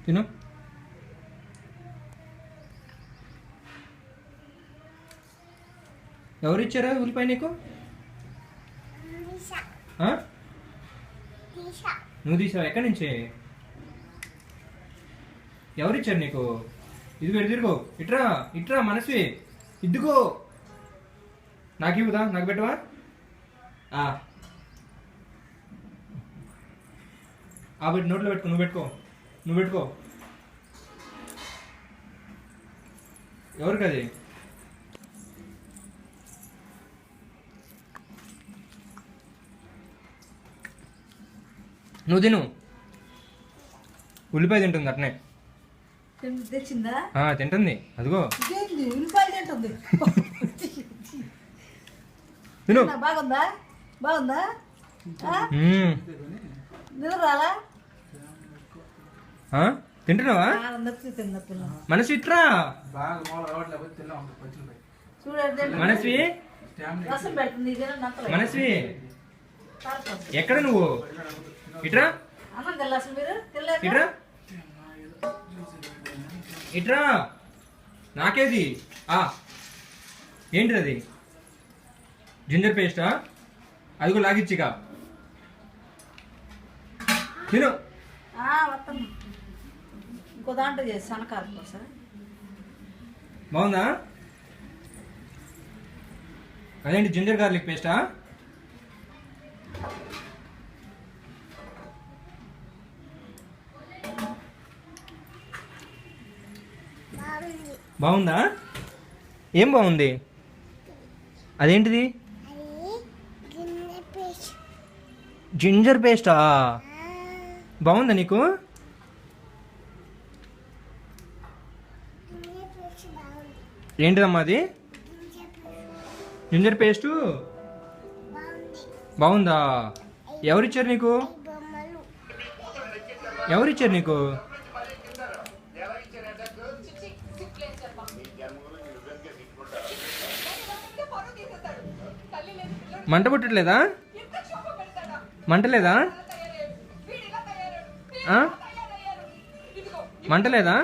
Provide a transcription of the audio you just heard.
తిను. ఎవరిచ్చారా ఉల్లిపాయ నీకు? నువ్వు తీసావా? ఎక్కడి నుంచి? ఎవరిచ్చారు నీకు? ఇదిగో తిరుగు. ఇట్రా ఇట్రా మనస్వి, ఇద్దుకో. నాకు ఇవ్వదా? నాకు పెట్టవా? పెట్టి నోట్లో పెట్టుకో. నువ్వు పెట్టుకో. ఎవరికి అది? నువ్వు తిను. ఉల్లిపాయ తింటుంది అట్నే. తెచ్చిందా? తింటుంది. అదిగో ఉల్లిపాయ తింటుంది. తిను. బాగుందా? నిద్రాలా? తింటున్నావా? మనస్వి ఇట్రా. మనస్వి మనస్వి ఎక్కడ నువ్వు? ఇట్రా ఇట్రా ఇట్రా. నాకేది? ఏంటిది అది? జింజర్ పేస్టా? అదిగో లాగిచ్చిగా. తిను. ఇంకో దాంట్లో చేసి సన్నకారం కోసం. బాగుందా? అదేంటి జింజర్ గార్లిక్ పేస్టా? బాగుందా? ఏం బాగుంది? అదేంటిది? జింజర్ పేస్టా? బాగుందా నీకు? ఏంటిదమ్మా అది? జింజర్ పేస్టు బాగుందా? ఎవరిచ్చారు నీకు? మంట పుట్టట్లేదా? మంటలేదా? మంటలేదా?